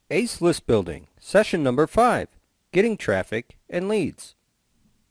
ACE List Building, Session Number 5, Getting Traffic and Leads.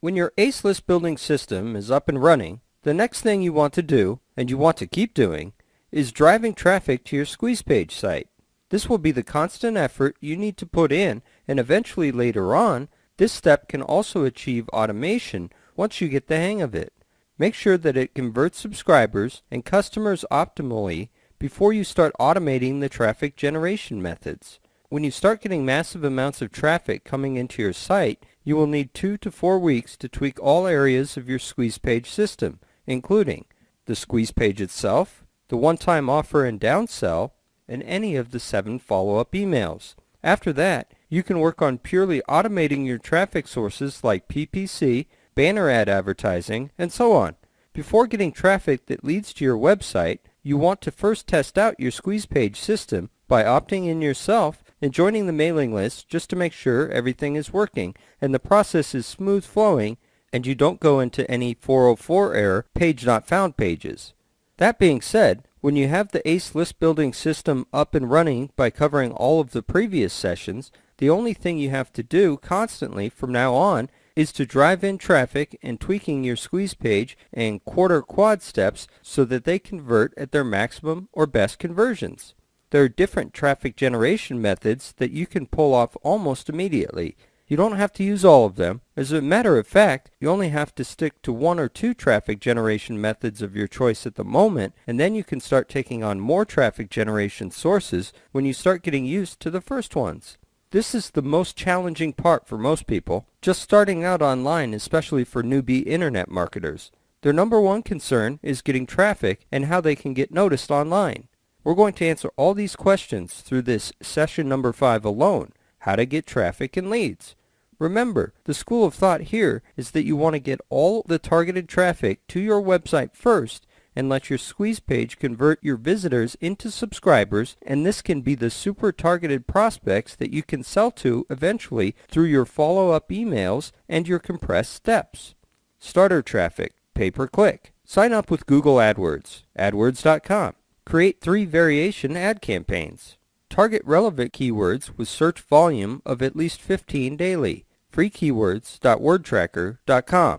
When your ACE List Building system is up and running, the next thing you want to do, and you want to keep doing, is driving traffic to your squeeze page site. This will be the constant effort you need to put in, and eventually later on, this step can also achieve automation once you get the hang of it. Make sure that it converts subscribers and customers optimally before you start automating the traffic generation methods. When you start getting massive amounts of traffic coming into your site, you will need 2 to 4 weeks to tweak all areas of your squeeze page system, including the squeeze page itself, the one-time offer and downsell, and any of the 7 follow-up emails. After that, you can work on purely automating your traffic sources like PPC, banner ad advertising, and so on. Before getting traffic that leads to your website, you want to first test out your squeeze page system by opting in yourself and joining the mailing list just to make sure everything is working and the process is smooth flowing and you don't go into any 404 error page not found pages. That being said, when you have the ACE list building system up and running by covering all of the previous sessions, the only thing you have to do constantly from now on is to drive in traffic and tweaking your squeeze page and quarter quad steps so that they convert at their maximum or best conversions. There are different traffic generation methods that you can pull off almost immediately. You don't have to use all of them. As a matter of fact, you only have to stick to 1 or 2 traffic generation methods of your choice at the moment, and then you can start taking on more traffic generation sources when you start getting used to the first ones. This is the most challenging part for most people, just starting out online, especially for newbie internet marketers. Their number one concern is getting traffic and how they can get noticed online. We're going to answer all these questions through this session number 5 alone, how to get traffic and leads. Remember, the school of thought here is that you want to get all the targeted traffic to your website first and let your squeeze page convert your visitors into subscribers, and this can be the super targeted prospects that you can sell to eventually through your follow-up emails and your compressed steps. Starter traffic, pay-per-click. Sign up with Google AdWords, adwords.com. Create 3 variation ad campaigns. Target relevant keywords with search volume of at least 15 daily. freekeywords.wordtracker.com.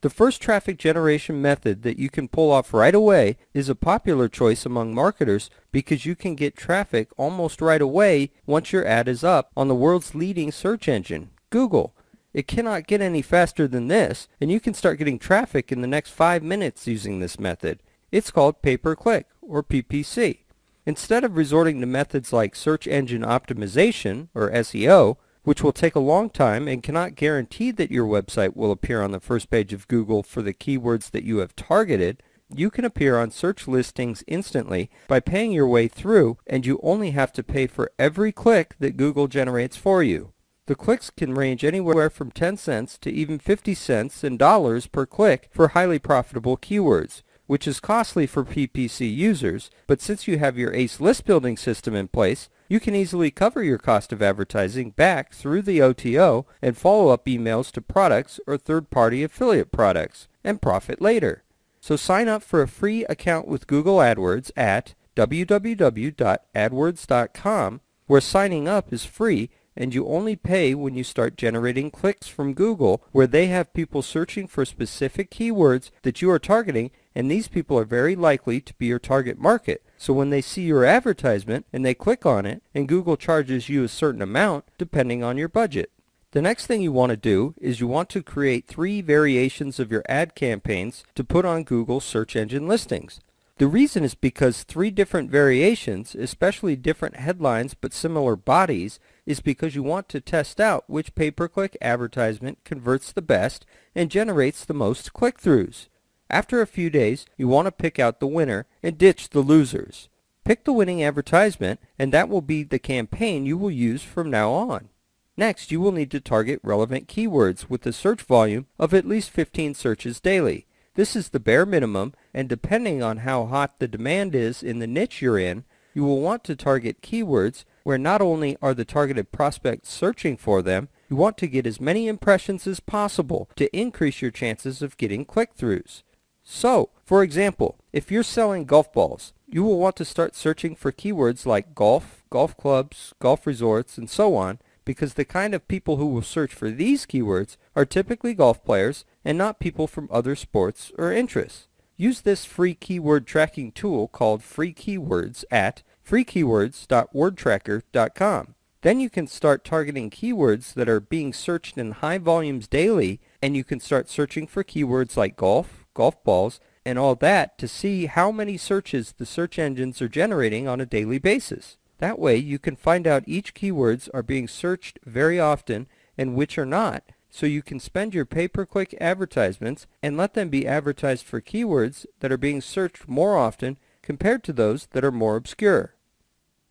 The first traffic generation method that you can pull off right away is a popular choice among marketers because you can get traffic almost right away once your ad is up on the world's leading search engine, Google. It cannot get any faster than this, and you can start getting traffic in the next 5 minutes using this method. It's called pay-per-click, or PPC. Instead of resorting to methods like search engine optimization, or SEO, which will take a long time and cannot guarantee that your website will appear on the first page of Google for the keywords that you have targeted, you can appear on search listings instantly by paying your way through, and you only have to pay for every click that Google generates for you. The clicks can range anywhere from 10 cents to even 50 cents in dollars per click for highly profitable keywords, which is costly for PPC users, but since you have your ACE list building system in place, you can easily cover your cost of advertising back through the OTO and follow-up emails to products or third-party affiliate products, and profit later. So sign up for a free account with Google AdWords at www.adwords.com, where signing up is free and you only pay when you start generating clicks from Google, where they have people searching for specific keywords that you are targeting, and these people are very likely to be your target market. So when they see your advertisement and they click on it, and Google charges you a certain amount depending on your budget. The next thing you want to do is you want to create 3 variations of your ad campaigns to put on Google search engine listings. The reason is because 3 different variations, especially different headlines but similar bodies, is because you want to test out which pay-per-click advertisement converts the best and generates the most click-throughs. After a few days, you want to pick out the winner and ditch the losers. Pick the winning advertisement, and that will be the campaign you will use from now on. Next, you will need to target relevant keywords with a search volume of at least 15 searches daily. This is the bare minimum, and depending on how hot the demand is in the niche you're in, you will want to target keywords where not only are the targeted prospects searching for them, you want to get as many impressions as possible to increase your chances of getting click-throughs. So, for example, if you're selling golf balls, you will want to start searching for keywords like golf, golf clubs, golf resorts, and so on, because the kind of people who will search for these keywords are typically golf players and not people from other sports or interests. Use this free keyword tracking tool called Free Keywords at freekeywords.wordtracker.com. Then you can start targeting keywords that are being searched in high volumes daily, and you can start searching for keywords like golf, golf balls, and all that to see how many searches the search engines are generating on a daily basis. That way you can find out each keywords are being searched very often and which are not, so you can spend your pay-per-click advertisements and let them be advertised for keywords that are being searched more often compared to those that are more obscure.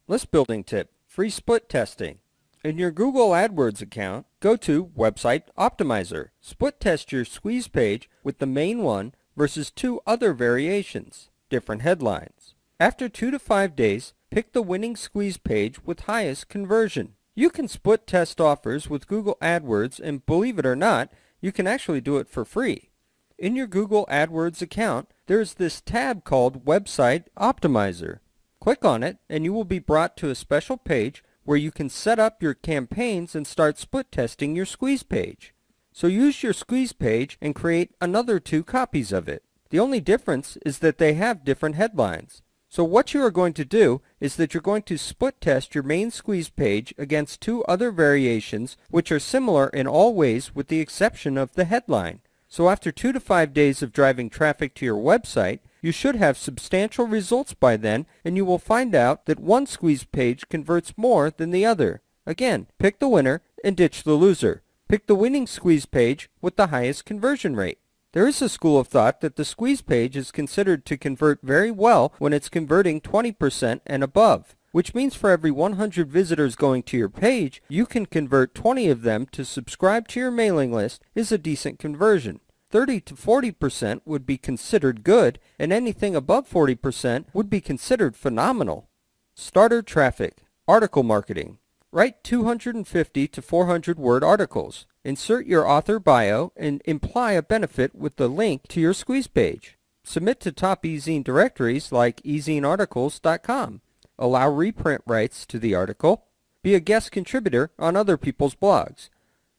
List building tip: free split testing. In your Google AdWords account, go to Website Optimizer. Split test your squeeze page with the main one versus 2 other variations, different headlines. After 2 to 5 days, pick the winning squeeze page with highest conversion. You can split test offers with Google AdWords, and believe it or not, you can actually do it for free. In your Google AdWords account, there's this tab called Website Optimizer. Click on it and you will be brought to a special page where you can set up your campaigns and start split testing your squeeze page. So use your squeeze page and create another 2 copies of it. The only difference is that they have different headlines. So what you are going to do is that you're going to split test your main squeeze page against 2 other variations which are similar in all ways with the exception of the headline. So after 2 to 5 days of driving traffic to your website, you should have substantial results by then, and you will find out that one squeeze page converts more than the other. Again, pick the winner and ditch the loser. Pick the winning squeeze page with the highest conversion rate. There is a school of thought that the squeeze page is considered to convert very well when it's converting 20% and above, which means for every 100 visitors going to your page, you can convert 20 of them to subscribe to your mailing list is a decent conversion. 30 to 40% would be considered good, and anything above 40% would be considered phenomenal. Starter traffic. Article marketing. Write 250 to 400 word articles. Insert your author bio and imply a benefit with the link to your squeeze page. Submit to top ezine directories like ezinearticles.com. Allow reprint rights to the article. Be a guest contributor on other people's blogs.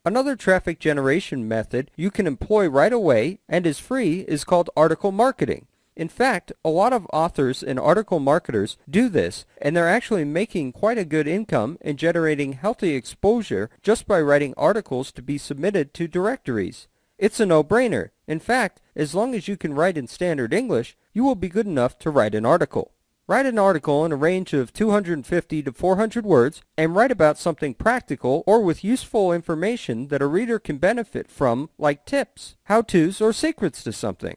Another traffic generation method you can employ right away and is free is called article marketing. In fact, a lot of authors and article marketers do this, and they're actually making quite a good income and generating healthy exposure just by writing articles to be submitted to directories. It's a no-brainer. In fact, as long as you can write in standard English, you will be good enough to write an article. Write an article in a range of 250 to 400 words and write about something practical or with useful information that a reader can benefit from, like tips, how-tos, or secrets to something.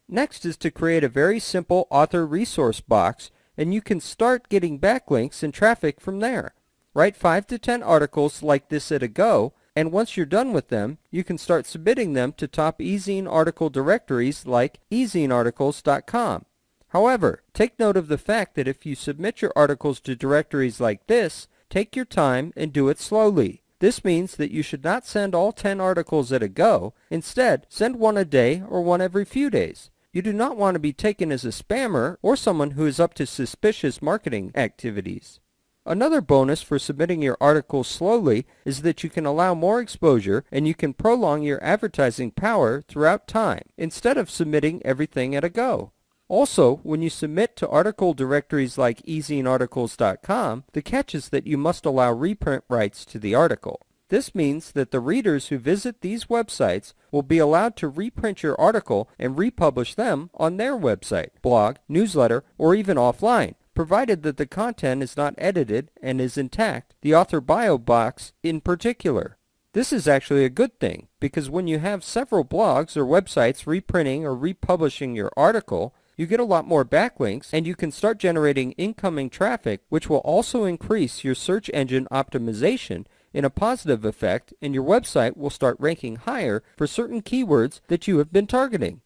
Next is to create a very simple author resource box, and you can start getting backlinks and traffic from there. Write 5 to 10 articles like this at a go, and once you're done with them, you can start submitting them to top ezine article directories like ezinearticles.com. However, take note of the fact that if you submit your articles to directories like this, take your time and do it slowly. This means that you should not send all 10 articles at a go. Instead, send one a day or one every few days. You do not want to be taken as a spammer or someone who is up to suspicious marketing activities. Another bonus for submitting your articles slowly is that you can allow more exposure and you can prolong your advertising power throughout time instead of submitting everything at a go. Also, when you submit to article directories like ezinearticles.com, the catch is that you must allow reprint rights to the article. This means that the readers who visit these websites will be allowed to reprint your article and republish them on their website, blog, newsletter, or even offline, provided that the content is not edited and is intact, the author bio box in particular. This is actually a good thing, because when you have several blogs or websites reprinting or republishing your article, you get a lot more backlinks and you can start generating incoming traffic, which will also increase your search engine optimization in a positive effect, and your website will start ranking higher for certain keywords that you have been targeting.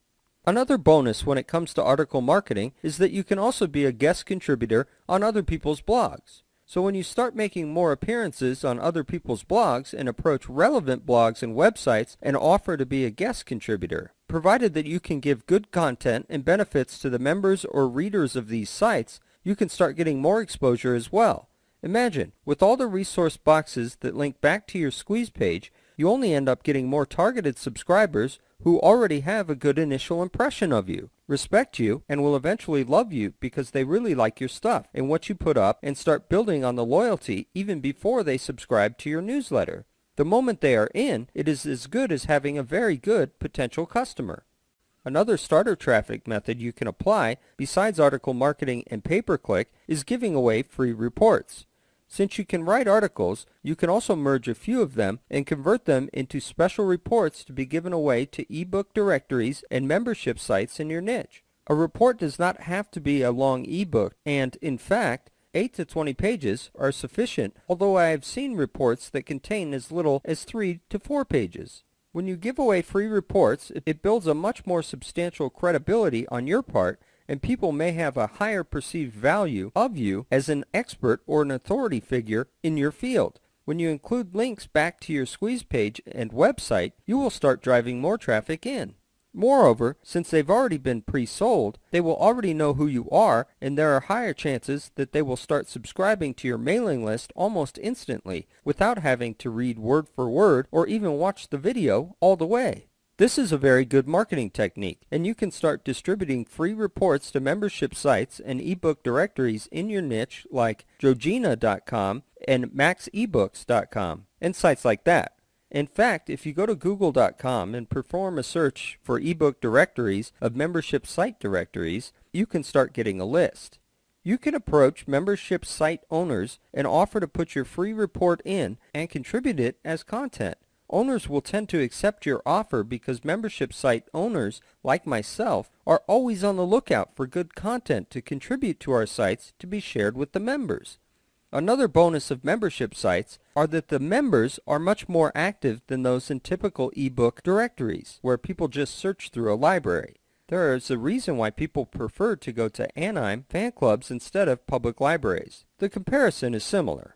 Another bonus when it comes to article marketing is that you can also be a guest contributor on other people's blogs. So when you start making more appearances on other people's blogs and approach relevant blogs and websites and offer to be a guest contributor, provided that you can give good content and benefits to the members or readers of these sites, you can start getting more exposure as well. Imagine, with all the resource boxes that link back to your squeeze page, you only end up getting more targeted subscribers who already have a good initial impression of you, respect you, and will eventually love you because they really like your stuff and what you put up and start building on the loyalty even before they subscribe to your newsletter. The moment they are in, it is as good as having a very good potential customer. Another starter traffic method you can apply, besides article marketing and pay-per-click, is giving away free reports. Since you can write articles, you can also merge a few of them and convert them into special reports to be given away to ebook directories and membership sites in your niche. A report does not have to be a long ebook, and in fact, 8 to 20 pages are sufficient, although I have seen reports that contain as little as 3 to 4 pages. When you give away free reports, it builds a much more substantial credibility on your part, and people may have a higher perceived value of you as an expert or an authority figure in your field. When you include links back to your squeeze page and website, you will start driving more traffic in. Moreover, since they've already been pre-sold, they will already know who you are, and there are higher chances that they will start subscribing to your mailing list almost instantly without having to read word for word or even watch the video all the way. This is a very good marketing technique, and you can start distributing free reports to membership sites and ebook directories in your niche like Jogina.com and MaxEbooks.com and sites like that. In fact, if you go to Google.com and perform a search for ebook directories of membership site directories, you can start getting a list. You can approach membership site owners and offer to put your free report in and contribute it as content. Owners will tend to accept your offer because membership site owners, like myself, are always on the lookout for good content to contribute to our sites to be shared with the members. Another bonus of membership sites are that the members are much more active than those in typical ebook directories, where people just search through a library. There is a reason why people prefer to go to Anime fan clubs instead of public libraries. The comparison is similar.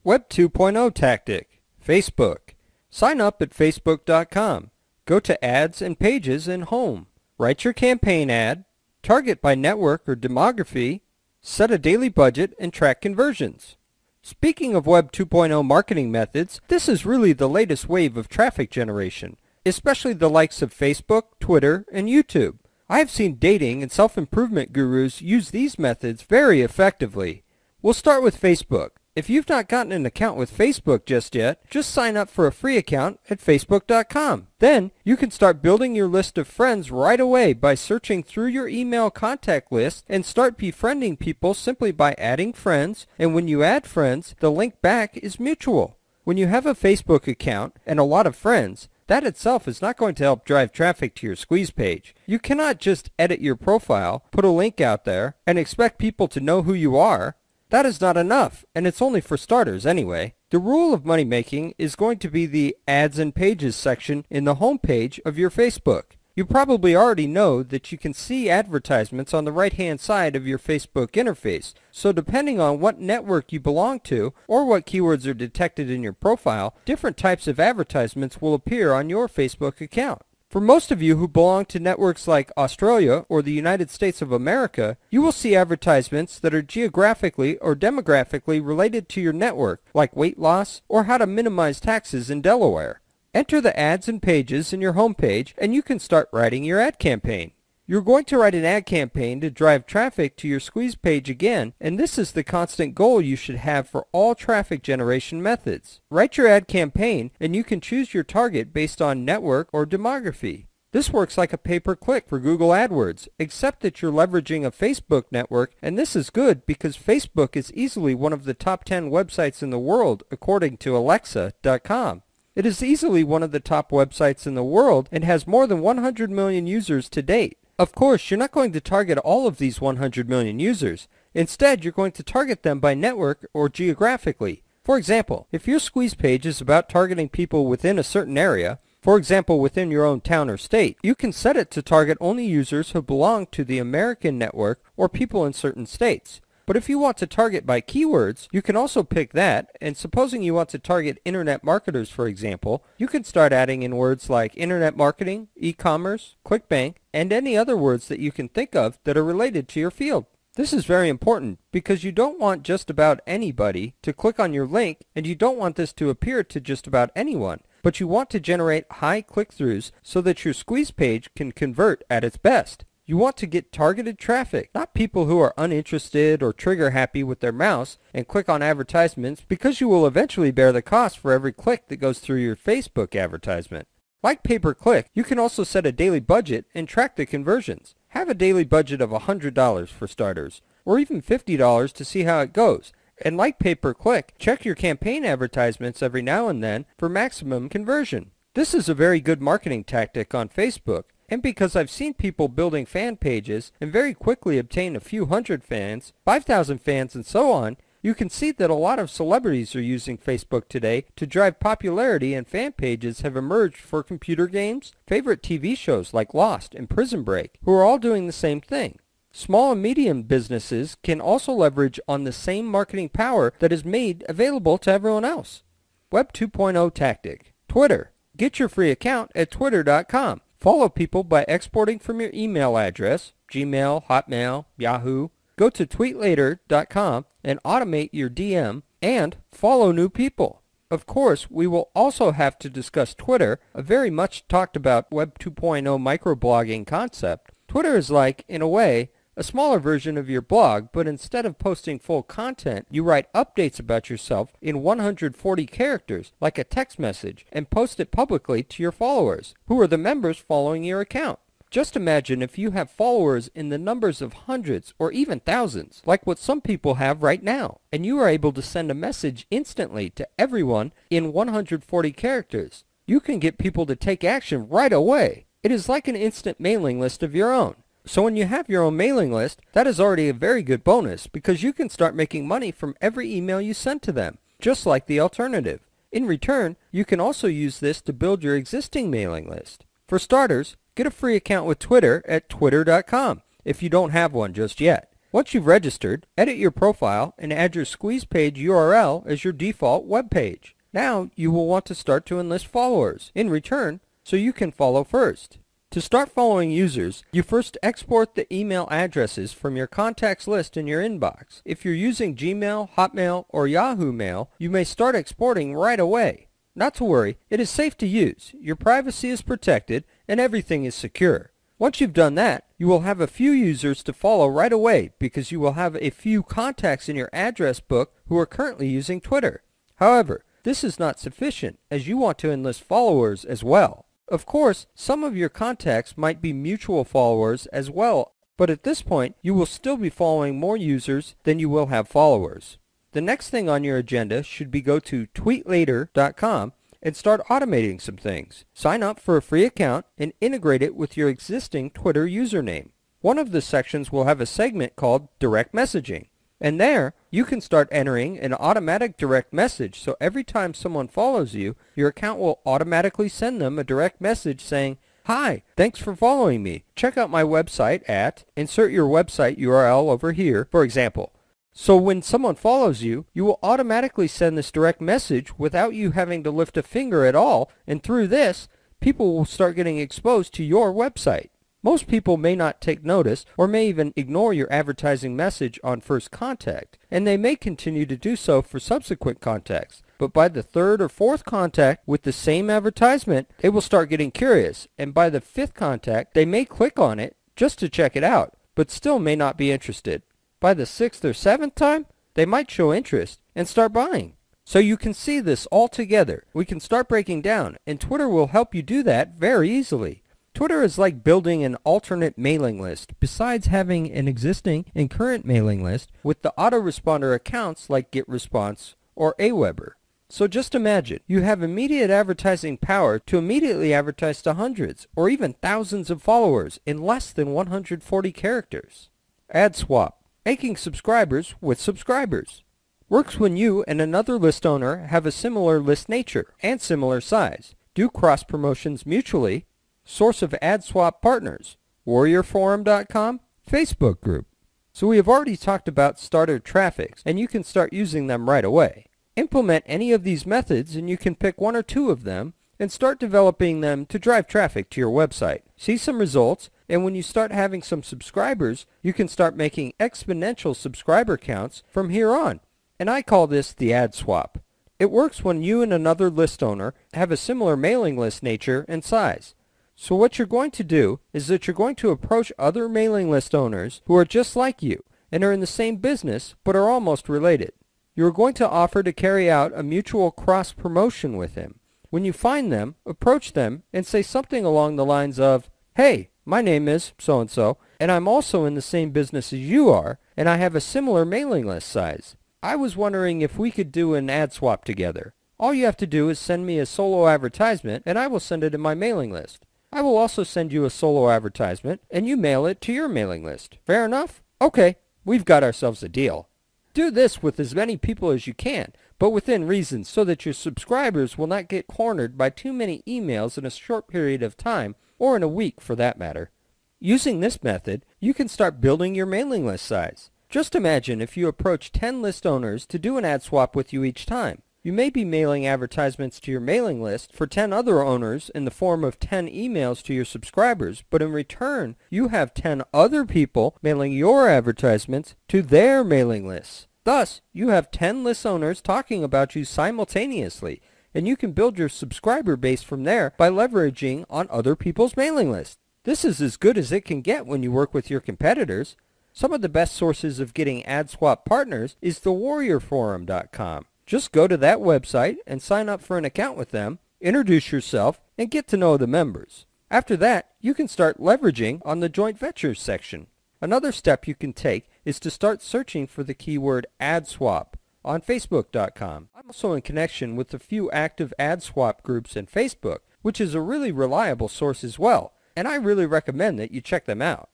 Web 2.0 tactic. Facebook. Sign up at Facebook.com. Go to Ads and Pages in Home. Write your campaign ad. Target by network or demography. Set a daily budget and track conversions. Speaking of Web 2.0 marketing methods, this is really the latest wave of traffic generation, especially the likes of Facebook, Twitter, and YouTube. I have seen dating and self-improvement gurus use these methods very effectively. We'll start with Facebook. If you've not gotten an account with Facebook just yet, just sign up for a free account at Facebook.com. Then, you can start building your list of friends right away by searching through your email contact list and start befriending people simply by adding friends, and when you add friends, the link back is mutual. When you have a Facebook account and a lot of friends, that itself is not going to help drive traffic to your squeeze page. You cannot just edit your profile, put a link out there, and expect people to know who you are. That is not enough, and it's only for starters anyway. The rule of money making is going to be the Ads and Pages section in the home page of your Facebook. You probably already know that you can see advertisements on the right-hand side of your Facebook interface, so depending on what network you belong to or what keywords are detected in your profile, different types of advertisements will appear on your Facebook account. For most of you who belong to networks like Australia or the United States of America, you will see advertisements that are geographically or demographically related to your network, like weight loss or how to minimize taxes in Delaware. Enter the Ads and Pages in your homepage and you can start writing your ad campaign. You're going to write an ad campaign to drive traffic to your squeeze page again, and this is the constant goal you should have for all traffic generation methods. Write your ad campaign and you can choose your target based on network or demography. This works like a pay-per-click for Google AdWords, except that you're leveraging a Facebook network, and this is good because Facebook is easily one of the top 10 websites in the world according to Alexa.com. It is easily one of the top websites in the world and has more than 100 million users to date. Of course, you're not going to target all of these 100 million users. Instead, you're going to target them by network or geographically. For example, if your squeeze page is about targeting people within a certain area, for example within your own town or state, you can set it to target only users who belong to the American network or people in certain states. But if you want to target by keywords, you can also pick that, and supposing you want to target internet marketers, for example, you can start adding in words like internet marketing, e-commerce, ClickBank, and any other words that you can think of that are related to your field. This is very important because you don't want just about anybody to click on your link, and you don't want this to appear to just about anyone, but you want to generate high click-throughs so that your squeeze page can convert at its best. You want to get targeted traffic, not people who are uninterested or trigger happy with their mouse and click on advertisements, because you will eventually bear the cost for every click that goes through your Facebook advertisement. Like pay-per-click, you can also set a daily budget and track the conversions. Have a daily budget of $100 for starters, or even $50 to see how it goes. And like pay-per-click, check your campaign advertisements every now and then for maximum conversion. This is a very good marketing tactic on Facebook, and because I've seen people building fan pages and very quickly obtain a few hundred fans, 5,000 fans, and so on, you can see that a lot of celebrities are using Facebook today to drive popularity, and fan pages have emerged for computer games, favorite TV shows like Lost and Prison Break, who are all doing the same thing. Small and medium businesses can also leverage on the same marketing power that is made available to everyone else. Web 2.0 tactic. Twitter. Get your free account at twitter.com. Follow people by exporting from your email address, Gmail, Hotmail, Yahoo. Go to tweetlater.com and automate your DM and follow new people. Of course, we will also have to discuss Twitter, a very much talked about Web 2.0 microblogging concept. Twitter is like, in a way, a smaller version of your blog, but instead of posting full content, you write updates about yourself in 140 characters, like a text message, and post it publicly to your followers, who are the members following your account. Just imagine if you have followers in the numbers of hundreds or even thousands, like what some people have right now, and you are able to send a message instantly to everyone in 140 characters. You can get people to take action right away. It is like an instant mailing list of your own. So when you have your own mailing list, that is already a very good bonus because you can start making money from every email you send to them, just like the alternative. In return, you can also use this to build your existing mailing list. For starters, get a free account with Twitter at twitter.com if you don't have one just yet. Once you've registered, edit your profile and add your squeeze page URL as your default web page. Now you will want to start to enlist followers in return so you can follow first. To start following users, you first export the email addresses from your contacts list in your inbox. If you're using Gmail, Hotmail, or Yahoo Mail, you may start exporting right away. Not to worry, it is safe to use, your privacy is protected, and everything is secure. Once you've done that, you will have a few users to follow right away because you will have a few contacts in your address book who are currently using Twitter. However, this is not sufficient as you want to enlist followers as well. Of course, some of your contacts might be mutual followers as well, but at this point, you will still be following more users than you will have followers. The next thing on your agenda should be go to tweetlater.com and start automating some things. Sign up for a free account and integrate it with your existing Twitter username. One of the sections will have a segment called Direct Messaging. And there, you can start entering an automatic direct message, so every time someone follows you, your account will automatically send them a direct message saying, "Hi, thanks for following me. Check out my website at," insert your website URL over here, for example. So when someone follows you, you will automatically send this direct message without you having to lift a finger at all, and through this, people will start getting exposed to your website. Most people may not take notice or may even ignore your advertising message on first contact, and they may continue to do so for subsequent contacts. But by the third or fourth contact with the same advertisement, they will start getting curious, and by the fifth contact, they may click on it just to check it out, but still may not be interested. By the sixth or seventh time, they might show interest and start buying. So you can see this all together. We can start breaking down, and Twitter will help you do that very easily. Twitter is like building an alternate mailing list, besides having an existing and current mailing list with the autoresponder accounts like GetResponse or Aweber. So just imagine, you have immediate advertising power to immediately advertise to hundreds or even thousands of followers in less than 140 characters. AdSwap, making subscribers with subscribers. Works when you and another list owner have a similar list nature and similar size. Do cross promotions mutually. Source of AdSwap partners, warriorforum.com, Facebook group. So we have already talked about starter traffics, and you can start using them right away. Implement any of these methods and you can pick one or two of them and start developing them to drive traffic to your website. See some results And when you start having some subscribers, you can start making exponential subscriber counts from here on. And I call this the ad swap. It works when you and another list owner have a similar mailing list nature and size. So what you're going to do is that you're going to approach other mailing list owners who are just like you and are in the same business but are almost related. You're going to offer to carry out a mutual cross-promotion with him. When you find them, approach them and say something along the lines of, "Hey, my name is so-and-so, and I'm also in the same business as you are, and I have a similar mailing list size. I was wondering if we could do an ad swap together. All you have to do is send me a solo advertisement, and I will send it in my mailing list. I will also send you a solo advertisement, and you mail it to your mailing list. Fair enough? Okay, we've got ourselves a deal." Do this with as many people as you can, but within reason so that your subscribers will not get cornered by too many emails in a short period of time, or in a week for that matter. Using this method, you can start building your mailing list size. Just imagine if you approach 10 list owners to do an ad swap with you each time. You may be mailing advertisements to your mailing list for 10 other owners in the form of 10 emails to your subscribers, but in return, you have 10 other people mailing your advertisements to their mailing lists. Thus, you have 10 list owners talking about you simultaneously, and you can build your subscriber base from there by leveraging on other people's mailing lists. This is as good as it can get when you work with your competitors. Some of the best sources of getting ad swap partners is thewarriorforum.com. Just go to that website and sign up for an account with them, introduce yourself, and get to know the members. After that, you can start leveraging on the joint ventures section. Another step you can take is to start searching for the keyword ad swap on Facebook.com. I'm also in connection with a few active ad swap groups in Facebook, which is a really reliable source as well, and I really recommend that you check them out.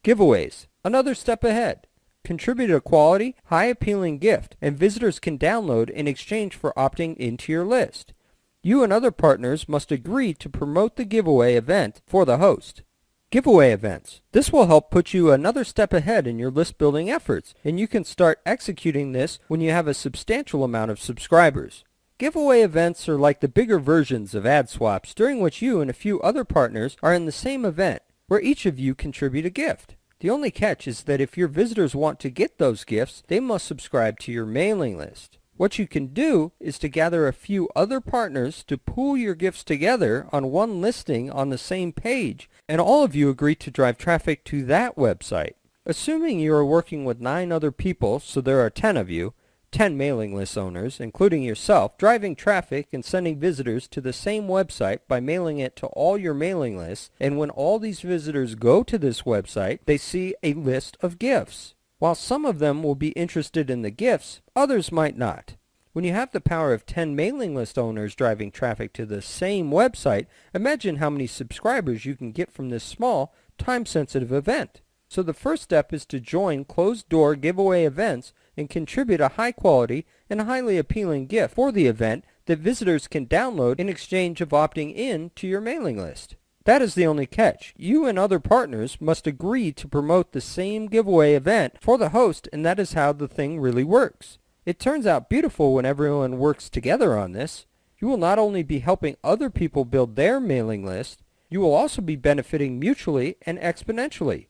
Giveaways, another step ahead. Contribute a quality, high-appealing gift, and visitors can download in exchange for opting into your list. You and other partners must agree to promote the giveaway event for the host. Giveaway events. This will help put you another step ahead in your list building efforts, and you can start executing this when you have a substantial amount of subscribers. Giveaway events are like the bigger versions of ad swaps, during which you and a few other partners are in the same event, where each of you contribute a gift. The only catch is that if your visitors want to get those gifts, they must subscribe to your mailing list. What you can do is to gather a few other partners to pool your gifts together on one listing on the same page, and all of you agree to drive traffic to that website. Assuming you are working with 9 other people, so there are 10 of you, 10 mailing list owners, including yourself, driving traffic and sending visitors to the same website by mailing it to all your mailing lists, and when all these visitors go to this website, they see a list of gifts. While some of them will be interested in the gifts, others might not. When you have the power of 10 mailing list owners driving traffic to the same website, imagine how many subscribers you can get from this small, time-sensitive event. So the first step is to join closed-door giveaway events and contribute a high-quality and highly appealing gift for the event that visitors can download in exchange of opting in to your mailing list. That is the only catch. You and other partners must agree to promote the same giveaway event for the host, and that is how the thing really works. It turns out beautiful when everyone works together on this. You will not only be helping other people build their mailing list, you will also be benefiting mutually and exponentially.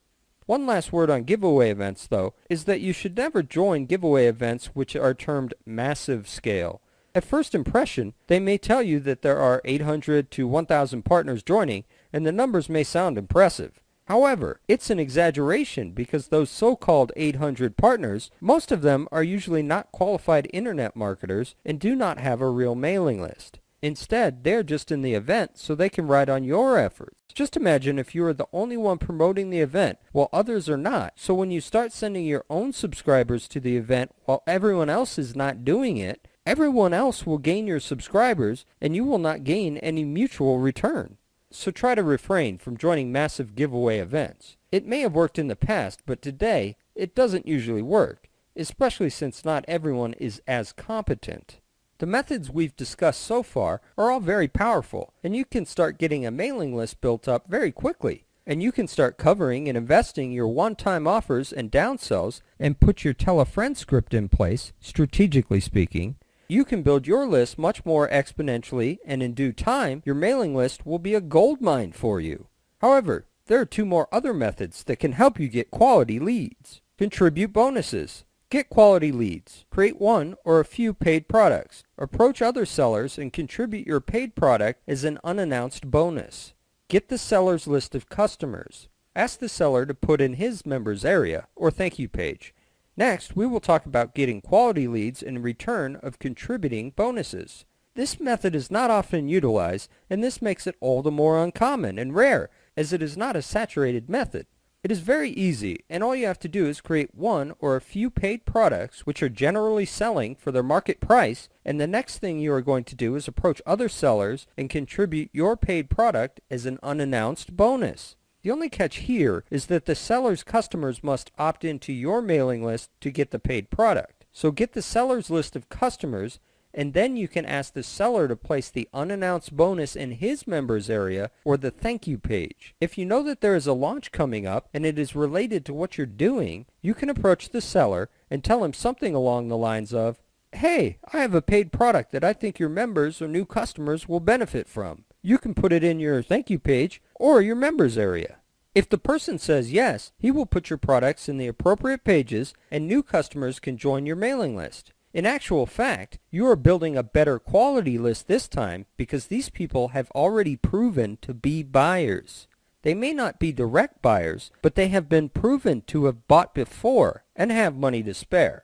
One last word on giveaway events, though, is that you should never join giveaway events which are termed massive scale. At first impression, they may tell you that there are 800 to 1,000 partners joining, and the numbers may sound impressive. However, it's an exaggeration because those so-called 800 partners, most of them are usually not qualified internet marketers and do not have a real mailing list. Instead, they're just in the event so they can ride on your efforts. Just imagine if you are the only one promoting the event while others are not. So when you start sending your own subscribers to the event while everyone else is not doing it, everyone else will gain your subscribers and you will not gain any mutual return. So try to refrain from joining massive giveaway events. It may have worked in the past, but today it doesn't usually work, especially since not everyone is as competent. The methods we've discussed so far are all very powerful, and you can start getting a mailing list built up very quickly. And you can start covering and investing your one-time offers and downsells and put your tell-a-friend script in place, strategically speaking. You can build your list much more exponentially, and in due time, your mailing list will be a gold mine for you. However, there are two more other methods that can help you get quality leads. Contribute bonuses. Get quality leads. Create one or a few paid products. Approach other sellers and contribute your paid product as an unannounced bonus. Get the seller's list of customers. Ask the seller to put in his members area or thank you page. Next, we will talk about getting quality leads in return of contributing bonuses. This method is not often utilized, and this makes it all the more uncommon and rare, as it is not a saturated method. It is very easy, and all you have to do is create one or a few paid products which are generally selling for their market price, and the next thing you are going to do is approach other sellers and contribute your paid product as an unannounced bonus. The only catch here is that the seller's customers must opt into your mailing list to get the paid product. So get the seller's list of customers, and then you can ask the seller to place the unannounced bonus in his members area or the thank you page. If you know that there is a launch coming up and it is related to what you're doing, you can approach the seller and tell him something along the lines of, "Hey, I have a paid product that I think your members or new customers will benefit from. You can put it in your thank you page or your members area." If the person says yes, he will put your products in the appropriate pages and new customers can join your mailing list. In actual fact, you are building a better quality list this time because these people have already proven to be buyers. They may not be direct buyers, but they have been proven to have bought before and have money to spare.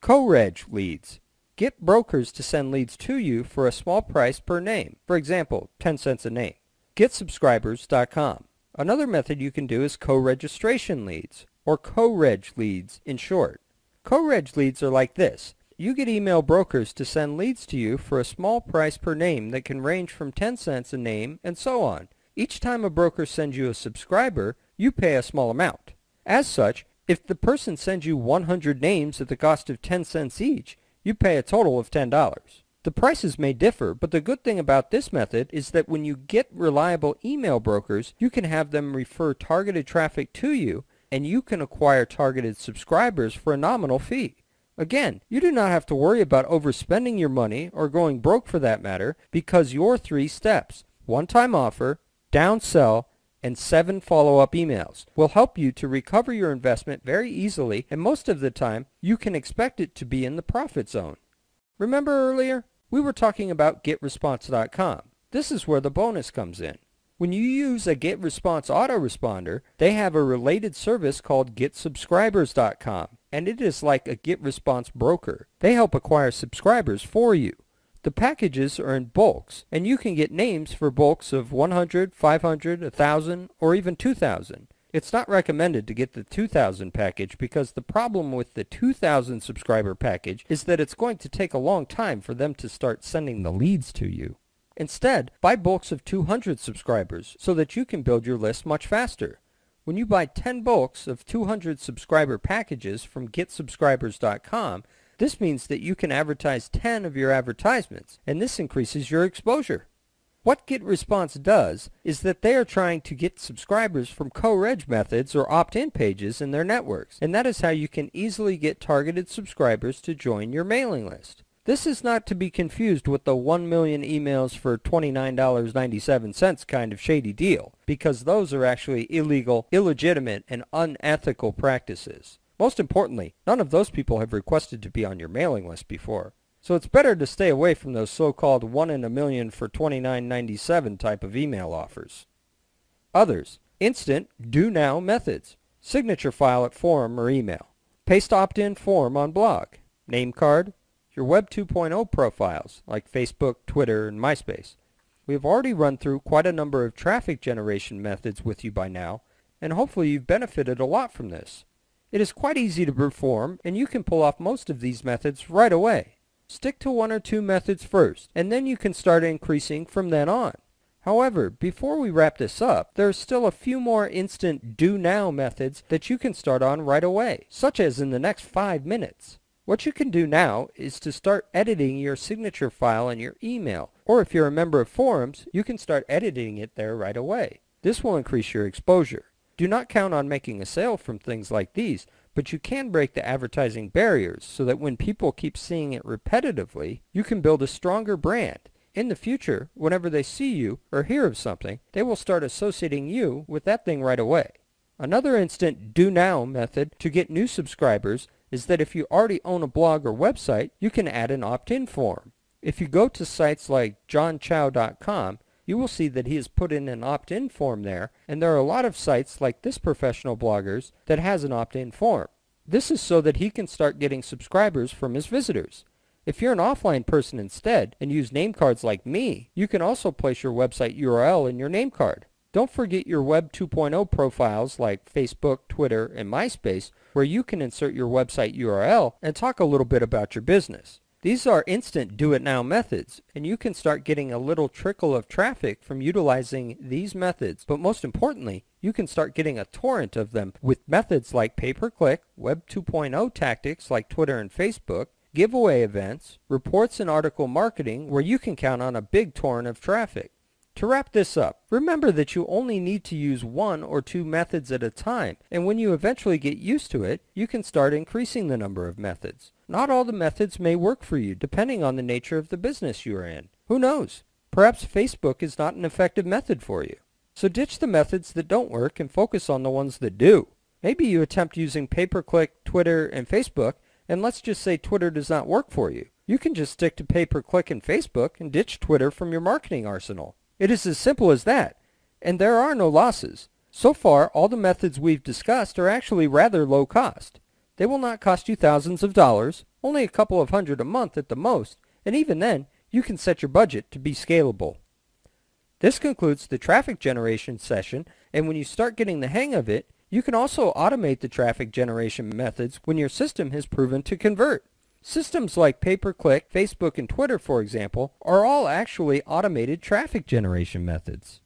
Co-reg leads. Get brokers to send leads to you for a small price per name. For example, 10 cents a name. GetSubscribers.com. Another method you can do is co-registration leads, or co-reg leads in short. Co-reg leads are like this. You get email brokers to send leads to you for a small price per name that can range from 10 cents a name and so on. Each time a broker sends you a subscriber, you pay a small amount. As such, if the person sends you 100 names at the cost of 10 cents each, you pay a total of $10. The prices may differ, but the good thing about this method is that when you get reliable email brokers, you can have them refer targeted traffic to you, and you can acquire targeted subscribers for a nominal fee. Again, you do not have to worry about overspending your money or going broke for that matter because your 3 steps, one-time offer, downsell, and 7 follow-up emails will help you to recover your investment very easily, and most of the time you can expect it to be in the profit zone. Remember earlier? We were talking about GetResponse.com. This is where the bonus comes in. When you use a GetResponse autoresponder, they have a related service called GetSubscribers.com, and it is like a GetResponse broker. They help acquire subscribers for you. The packages are in bulks, and you can get names for bulks of 100, 500, 1,000, or even 2,000. It's not recommended to get the 2,000 package because the problem with the 2,000 subscriber package is that it's going to take a long time for them to start sending the leads to you. Instead, buy bulks of 200 subscribers so that you can build your list much faster. When you buy 10 bulks of 200 subscriber packages from GetSubscribers.com, this means that you can advertise 10 of your advertisements, and this increases your exposure. What GetResponse does is that they are trying to get subscribers from co-reg methods or opt-in pages in their networks, and that is how you can easily get targeted subscribers to join your mailing list. This is not to be confused with the 1 million emails for $29.97 kind of shady deal, because those are actually illegal, illegitimate, and unethical practices. Most importantly, none of those people have requested to be on your mailing list before. So it's better to stay away from those so-called 1 in a million for $29.97 type of email offers. Others. Instant do now methods. Signature file at forum or email. Paste opt-in form on blog. Name card. Your Web 2.0 profiles like Facebook, Twitter, and MySpace. We have already run through quite a number of traffic generation methods with you by now, and hopefully you've benefited a lot from this. It is quite easy to perform, and you can pull off most of these methods right away. Stick to 1 or 2 methods first, and then you can start increasing from then on. However, before we wrap this up, there are still a few more instant do now methods that you can start on right away, such as in the next 5 minutes. What you can do now is to start editing your signature file in your email, or if you're a member of forums, you can start editing it there right away. This will increase your exposure. Do not count on making a sale from things like these, but you can break the advertising barriers so that when people keep seeing it repetitively, you can build a stronger brand. In the future, whenever they see you or hear of something, they will start associating you with that thing right away. Another instant do now method to get new subscribers is that if you already own a blog or website, you can add an opt-in form. If you go to sites like johnchow.com, you will see that he has put in an opt-in form there, and there are a lot of sites like This Professional Bloggers that has an opt-in form. This is so that he can start getting subscribers from his visitors. If you're an offline person instead and use name cards like me, you can also place your website URL in your name card. Don't forget your Web 2.0 profiles like Facebook, Twitter, and MySpace, where you can insert your website URL and talk a little bit about your business. These are instant do-it-now methods, and you can start getting a little trickle of traffic from utilizing these methods, but most importantly, you can start getting a torrent of them with methods like pay-per-click, Web 2.0 tactics like Twitter and Facebook, giveaway events, reports and article marketing where you can count on a big torrent of traffic. To wrap this up, remember that you only need to use 1 or 2 methods at a time, and when you eventually get used to it, you can start increasing the number of methods. Not all the methods may work for you depending on the nature of the business you are in. Who knows? Perhaps Facebook is not an effective method for you. So ditch the methods that don't work and focus on the ones that do. Maybe you attempt using pay-per-click, Twitter, and Facebook, and let's just say Twitter does not work for you. You can just stick to pay-per-click and Facebook and ditch Twitter from your marketing arsenal. It is as simple as that, and there are no losses. So far, all the methods we've discussed are actually rather low cost. They will not cost you thousands of dollars, only a couple of hundred a month at the most, and even then, you can set your budget to be scalable. This concludes the traffic generation session, and when you start getting the hang of it, you can also automate the traffic generation methods when your system has proven to convert. Systems like pay-per-click, Facebook, and Twitter, for example, are all actually automated traffic generation methods.